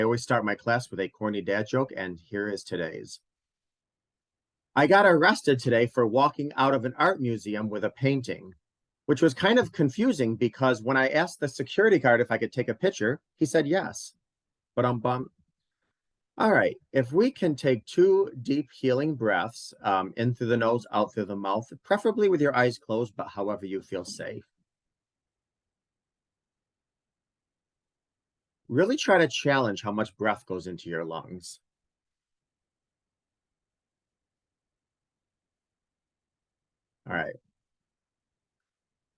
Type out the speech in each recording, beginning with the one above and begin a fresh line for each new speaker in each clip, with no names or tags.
I always start my class with a corny dad joke, and here is today's. I got arrested today for walking out of an art museum with a painting, which was kind of confusing because when I asked the security guard if I could take a picture, he said yes. But I'm bummed. All right, if we can take 2 deep healing breaths in through the nose, out through the mouth, preferably with your eyes closed, but however you feel safe. Really try to challenge how much breath goes into your lungs. All right.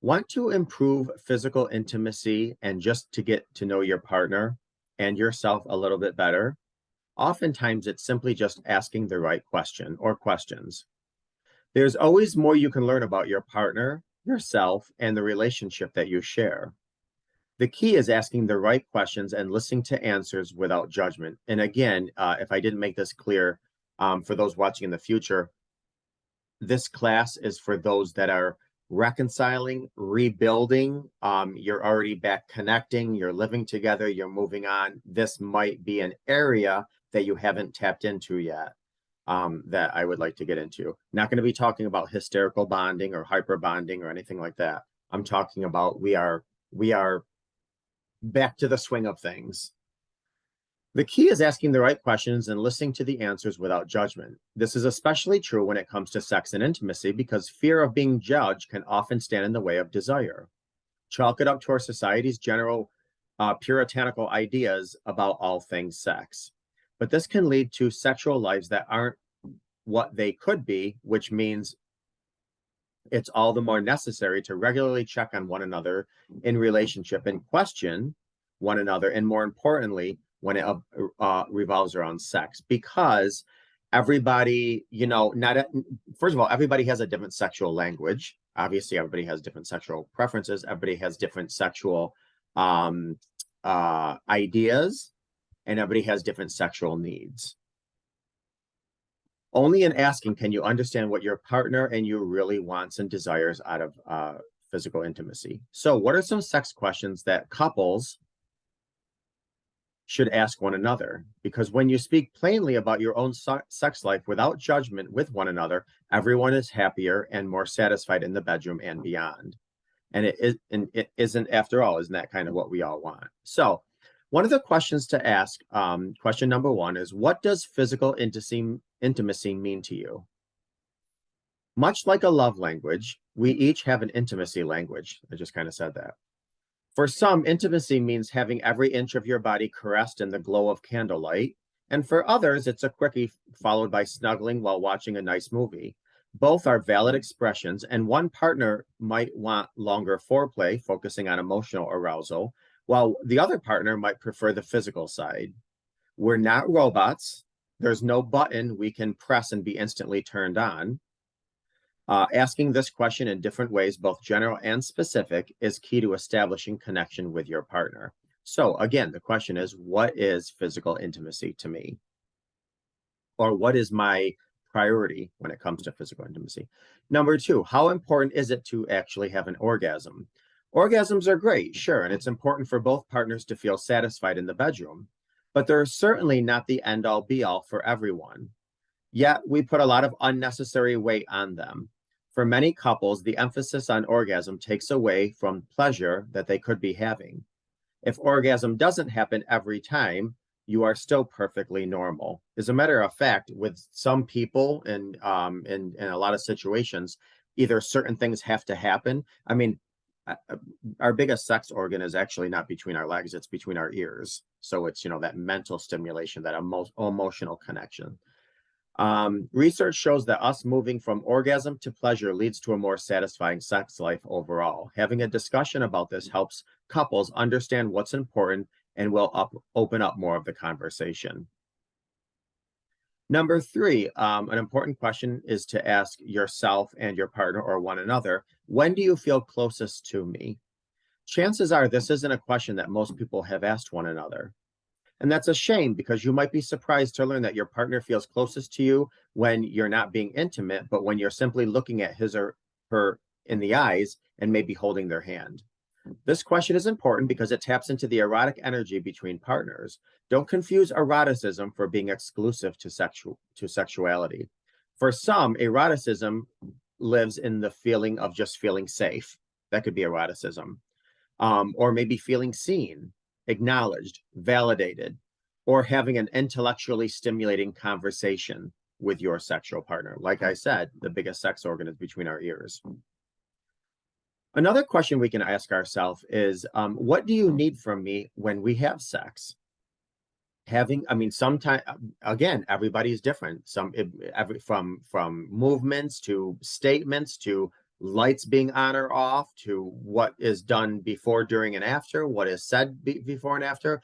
Want to improve physical intimacy and just to get to know your partner and yourself a little bit better? Oftentimes, it's simply just asking the right question or questions. There's always more you can learn about your partner, yourself, and the relationship that you share. The key is asking the right questions and listening to answers without judgment. And again, if I didn't make this clear, for those watching in the future, this class is for those that are reconciling, rebuilding. You're already back connecting, you're living together, you're moving on. This might be an area that you haven't tapped into yet, that I would like to get into. Not going to be talking about hysterical bonding or hyper bonding or anything like that. I'm talking about we are back to the swing of things. The key is asking the right questions and listening to the answers without judgment. This is especially true when it comes to sex and intimacy because fear of being judged can often stand in the way of desire. Chalk it up to our society's general puritanical ideas about all things sex. But this can lead to sexual lives that aren't what they could be, which means it's all the more necessary to regularly check on one another in relationship and question one another, and more importantly, when it revolves around sex, because everybody, first of all, everybody has a different sexual language. Obviously, everybody has different sexual preferences. Everybody has different sexual ideas, and everybody has different sexual needs. Only in asking can you understand what your partner and you really wants and desires out of physical intimacy. So what are some sex questions that couples should ask one another? Because when you speak plainly about your own sex life without judgment with one another, everyone is happier and more satisfied in the bedroom and beyond. And it isn't, after all, isn't that kind of what we all want? So one of the questions to ask, question number 1 is, what does physical intimacy mean to you? Much like a love language, we each have an intimacy language. I just kind of said that. For some, intimacy means having every inch of your body caressed in the glow of candlelight. And for others, it's a quickie followed by snuggling while watching a nice movie. Both are valid expressions, and one partner might want longer foreplay, focusing on emotional arousal, while the other partner might prefer the physical side. We're not robots. There's no button we can press and be instantly turned on. Asking this question in different ways, both general and specific, is key to establishing connection with your partner. So again, the question is, what is physical intimacy to me? Or what is my priority when it comes to physical intimacy? Number 2, how important is it to actually have an orgasm? Orgasms are great, sure, and it's important for both partners to feel satisfied in the bedroom, but they're certainly not the end-all be-all for everyone. Yet we put a lot of unnecessary weight on them. For many couples, the emphasis on orgasm takes away from pleasure that they could be having. If orgasm doesn't happen every time, you are still perfectly normal. As a matter of fact, with some people in a lot of situations, either certain things have to happen. I mean, our biggest sex organ is actually not between our legs, it's between our ears. So it's, that mental stimulation, that emotional connection. Research shows that us moving from orgasm to pleasure leads to a more satisfying sex life overall. Having a discussion about this helps couples understand what's important and will open up more of the conversation. Number 3, an important question is to ask yourself and your partner or one another, when do you feel closest to me? Chances are this isn't a question that most people have asked one another. And that's a shame, because you might be surprised to learn that your partner feels closest to you when you're not being intimate, but when you're simply looking at his or her in the eyes and maybe holding their hand. This question is important because it taps into the erotic energy between partners. Don't confuse eroticism for being exclusive to sexuality. For some, eroticism lives in the feeling of just feeling safe. That could be eroticism. Or maybe feeling seen, acknowledged, validated, or having an intellectually stimulating conversation with your sexual partner. Like I said, the biggest sex organ is between our ears. Another question we can ask ourselves is, what do you need from me when we have sex? Sometimes, again, everybody's different. From movements to statements to lights being on or off to what is done before, during, and after, what is said before and after.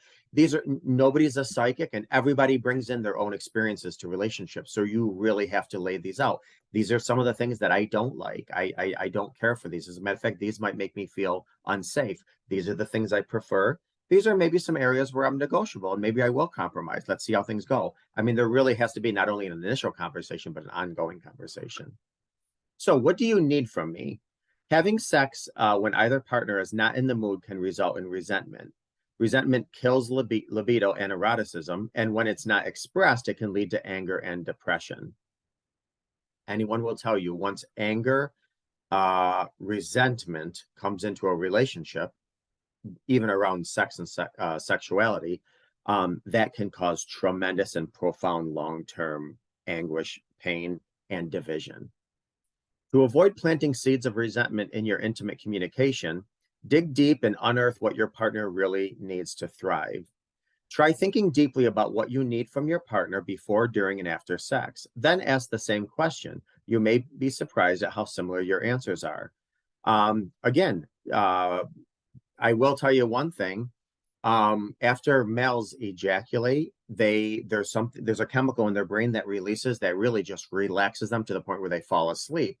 Nobody's a psychic, and everybody brings in their own experiences to relationships. So you really have to lay these out. These are some of the things that I don't like. I don't care for these. As a matter of fact, these might make me feel unsafe. These are the things I prefer. These are maybe some areas where I'm negotiable and maybe I will compromise. Let's see how things go. There really has to be not only an initial conversation, but an ongoing conversation. So what do you need from me? Having sex when either partner is not in the mood can result in resentment. Resentment kills libido and eroticism, and when it's not expressed, it can lead to anger and depression. Anyone will tell you once anger, resentment comes into a relationship, even around sex and sexuality, that can cause tremendous and profound long-term anguish, pain, and division. To avoid planting seeds of resentment in your intimate communication, dig deep and unearth what your partner really needs to thrive. Try thinking deeply about what you need from your partner before, during, and after sex. Then ask the same question. You may be surprised at how similar your answers are. Again, I will tell you one thing. After males ejaculate, there's a chemical in their brain that releases that really just relaxes them to the point where they fall asleep.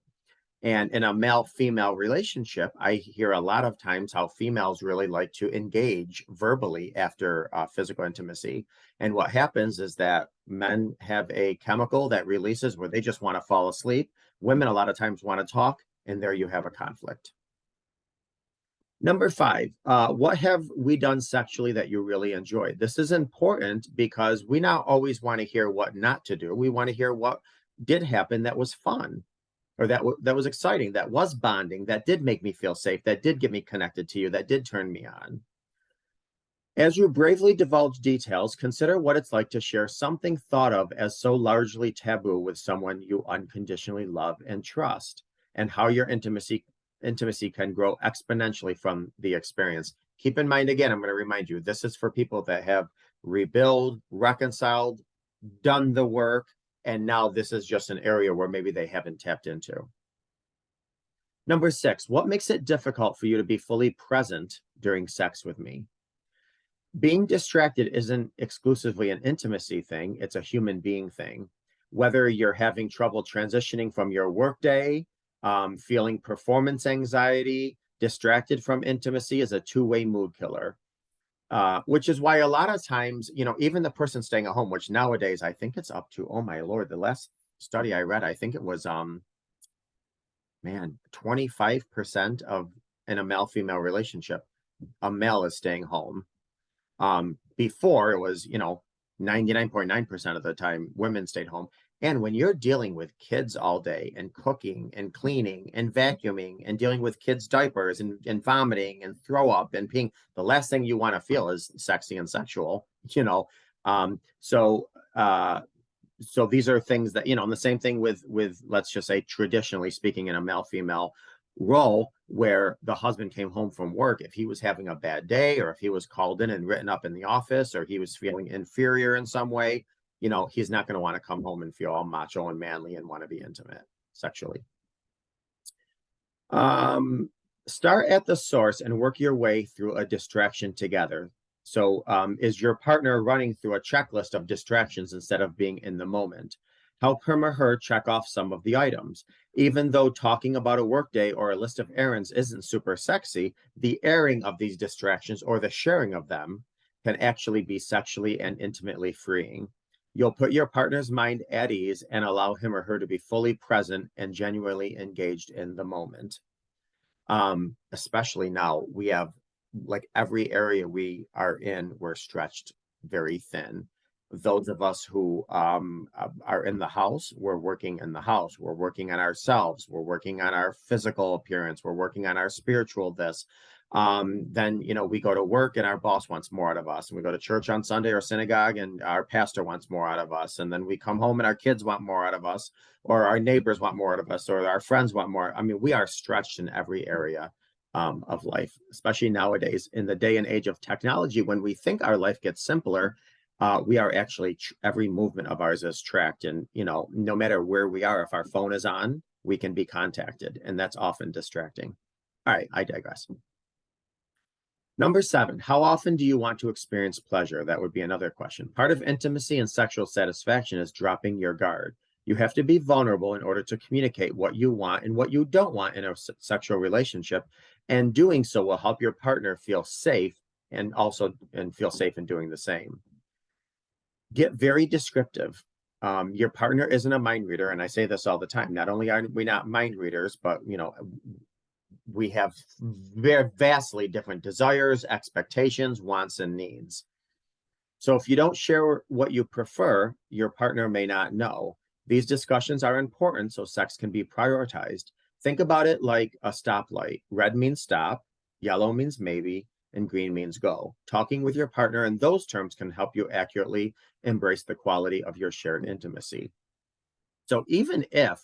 And in a male-female relationship, I hear a lot of times how females really like to engage verbally after physical intimacy. And what happens is that men have a chemical that releases where they just want to fall asleep. Women a lot of times want to talk, and there you have a conflict. Number 5, what have we done sexually that you really enjoyed? This is important because we not always want to hear what not to do. We want to hear what did happen that was fun, or that was exciting, that was bonding, that did make me feel safe, that did get me connected to you, that did turn me on. As you bravely divulge details, consider what it's like to share something thought of as so largely taboo with someone you unconditionally love and trust, and how your intimacy can grow exponentially from the experience. Keep in mind, again, I'm going to remind you, this is for people that have rebuilt, reconciled, done the work, and now this is just an area where maybe they haven't tapped into. Number 6, what makes it difficult for you to be fully present during sex with me? Being distracted isn't exclusively an intimacy thing, it's a human being thing. Whether you're having trouble transitioning from your workday, feeling performance anxiety, distracted from intimacy is a two-way mood killer. Which is why a lot of times, even the person staying at home, which nowadays I think it's up to, oh my Lord, the last study I read, I think it was, 25% of in a male-female relationship, a male is staying home. Before it was, 99.9% of the time women stayed home. And when you're dealing with kids all day and cooking and cleaning and vacuuming and dealing with kids' diapers and vomiting and throw up and peeing, the last thing you want to feel is sexy and sexual, So these are things that, and the same thing with, let's just say, traditionally speaking, in a male-female role, where the husband came home from work, if he was having a bad day, or if he was called in and written up in the office, or he was feeling inferior in some way, he's not going to want to come home and feel all macho and manly and want to be intimate sexually. Start at the source and work your way through a distraction together. So is your partner running through a checklist of distractions instead of being in the moment? Help him or her check off some of the items. Even though talking about a workday or a list of errands isn't super sexy, the airing of these distractions, or the sharing of them, can actually be sexually and intimately freeing. You'll put your partner's mind at ease and allow him or her to be fully present and genuinely engaged in the moment. Especially now, we have like every area we are in, we're stretched very thin. Those of us who are in the house, we're working in the house. We're working on ourselves. We're working on our physical appearance. We're working on our spiritual this. Then, you know, we go to work and our boss wants more out of us. And we go to church on Sunday or synagogue and our pastor wants more out of us. And then we come home and our kids want more out of us, or our neighbors want more out of us, or our friends want more. I mean, we are stretched in every area of life, especially nowadays in the day and age of technology. When we think our life gets simpler, we are actually every movement of ours is tracked. And, you know, no matter where we are, if our phone is on, we can be contacted, and that's often distracting. All right, I digress. Number 7, how often do you want to experience pleasure? That would be another question. Part of intimacy and sexual satisfaction is dropping your guard. You have to be vulnerable in order to communicate what you want and what you don't want in a sexual relationship. And doing so will help your partner feel safe and feel safe in doing the same. Get very descriptive. Your partner isn't a mind reader, and I say this all the time. Not only are we not mind readers, but you know, we have very vastly different desires, expectations, wants, and needs. So if you don't share what you prefer, your partner may not know. These discussions are important so sex can be prioritized. Think about it like a stoplight. Red means stop, yellow means maybe, and green means go. Talking with your partner in those terms can help you accurately embrace the quality of your shared intimacy. So even if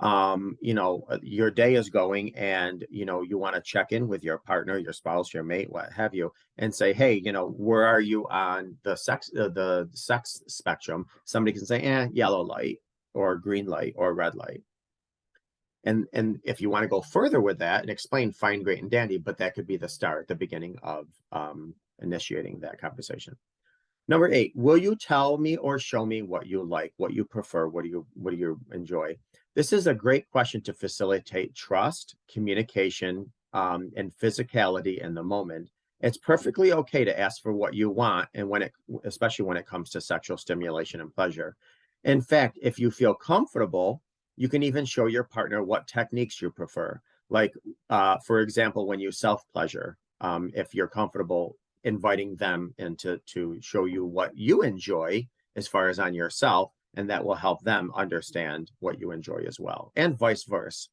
you know, your day is going and, you know, you want to check in with your partner, your spouse, your mate, what have you, and say, hey, you know, where are you on the sex spectrum? Somebody can say, yellow light or green light or red light. And if you want to go further with that and explain fine, great, and dandy, but that could be the start, the beginning of initiating that conversation. Number 8, will you tell me or show me what you like, what you prefer, what do you enjoy? This is a great question to facilitate trust, communication, and physicality in the moment. It's perfectly okay to ask for what you want, and especially when it comes to sexual stimulation and pleasure. In fact, if you feel comfortable, you can even show your partner what techniques you prefer. Like, for example, when you self-pleasure, if you're comfortable inviting them to show you what you enjoy as far as on yourself, and that will help them understand what you enjoy as well, and vice versa.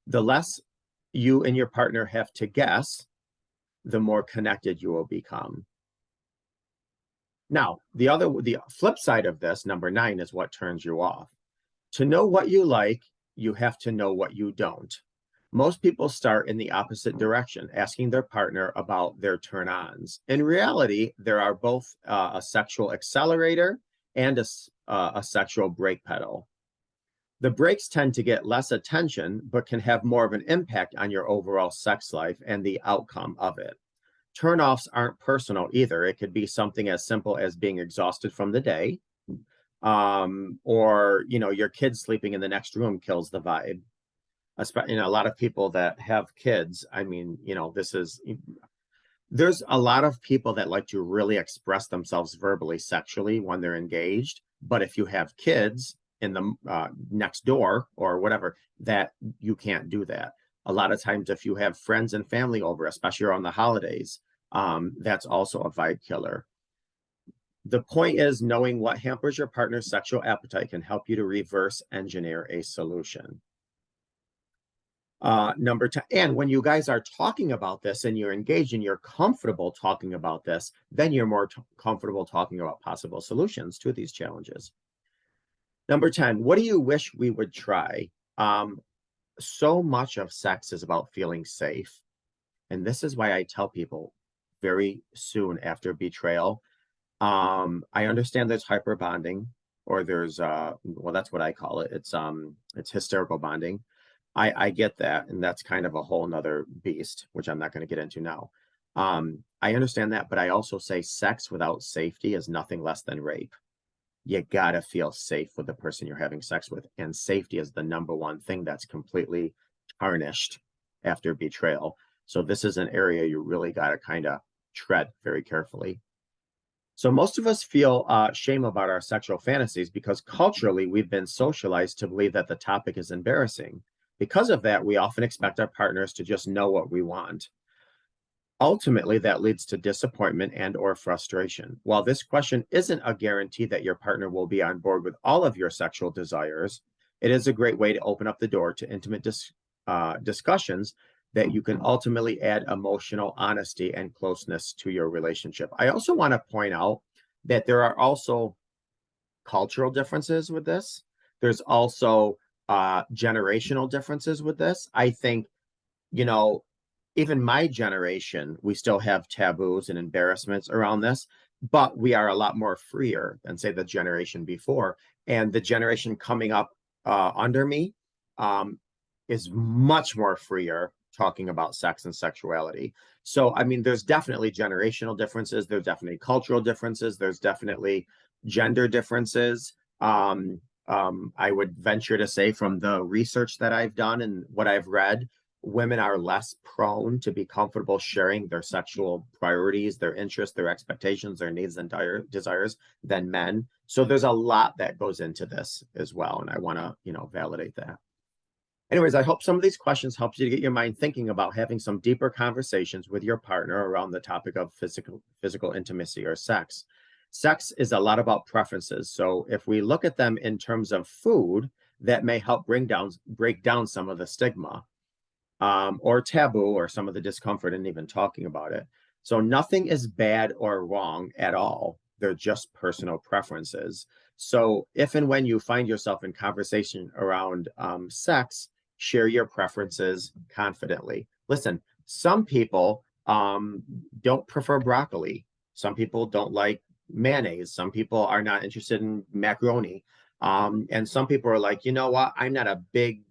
The less you and your partner have to guess, the more connected you will become. Now, the flip side of this, number 9, is what turns you off. To know what you like, you have to know what you don't. Most people start in the opposite direction, asking their partner about their turn-ons. In reality, there are both a sexual accelerator and a sexual brake pedal. The brakes tend to get less attention, but can have more of an impact on your overall sex life and the outcome of it. Turn-offs aren't personal either. It could be something as simple as being exhausted from the day, or, you know, your kid sleeping in the next room kills the vibe. You know, a lot of people that have kids, I mean, you know, there's a lot of people that like to really express themselves verbally, sexually when they're engaged. But if you have kids in the next door or whatever, that you can't do that. A lot of times, if you have friends and family over, especially around the holidays, that's also a vibe killer. The point is, knowing what hampers your partner's sexual appetite can help you to reverse engineer a solution. Number 10, and when you guys are talking about this and you're engaged and you're comfortable talking about this, then you're more comfortable talking about possible solutions to these challenges. Number 10, what do you wish we would try? So much of sex is about feeling safe. And this is why I tell people very soon after betrayal, I understand there's hyper bonding, or there's well, that's what I call it. It's hysterical bonding. I get that, and that's kind of a whole nother beast, which I'm not going to get into now. I understand that, but I also say sex without safety is nothing less than rape. You gotta feel safe with the person you're having sex with, and safety is the number one thing that's completely tarnished after betrayal. So this is an area you really gotta kind of tread very carefully. So most of us feel shame about our sexual fantasies because culturally we've been socialized to believe that the topic is embarrassing. Because of that, we often expect our partners to just know what we want. Ultimately, that leads to disappointment and or frustration. While this question isn't a guarantee that your partner will be on board with all of your sexual desires, it is a great way to open up the door to intimate discussions that you can ultimately add emotional honesty and closeness to your relationship. I also want to point out that there are also cultural differences with this. There's also generational differences with this. I think, you know, even my generation, we still have taboos and embarrassments around this, but we are a lot more freer than, say, the generation before. And the generation coming up under me is much more freer talking about sex and sexuality. So, I mean, there's definitely generational differences. There's definitely cultural differences. There's definitely gender differences. I would venture to say from the research that I've done and what I've read, women are less prone to be comfortable sharing their sexual priorities, their interests, their expectations, their needs and desires than men. So there's a lot that goes into this as well. And I want to, validate that. Anyways, I hope some of these questions helps you to get your mind thinking about having some deeper conversations with your partner around the topic of physical intimacy or sex. Sex is a lot about preferences. So if we look at them in terms of food, that may help break down some of the stigma or taboo or some of the discomfort in even talking about it. So nothing is bad or wrong at all. They're just personal preferences. So if and when you find yourself in conversation around sex, share your preferences confidently. Listen, some people don't prefer broccoli. Some people don't like mayonnaise. Some people are not interested in macaroni. And some people are like, you know what? I'm not a big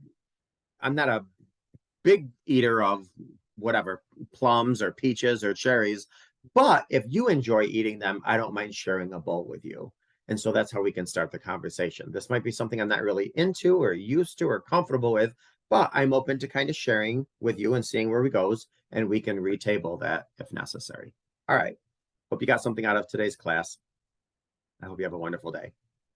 eater of whatever, plums or peaches or cherries. But if you enjoy eating them, I don't mind sharing a bowl with you. And so that's how we can start the conversation. This might be something I'm not really into or used to or comfortable with, but I'm open to kind of sharing with you and seeing where we goes, and we can retable that if necessary. All right. Hope you got something out of today's class. I hope you have a wonderful day.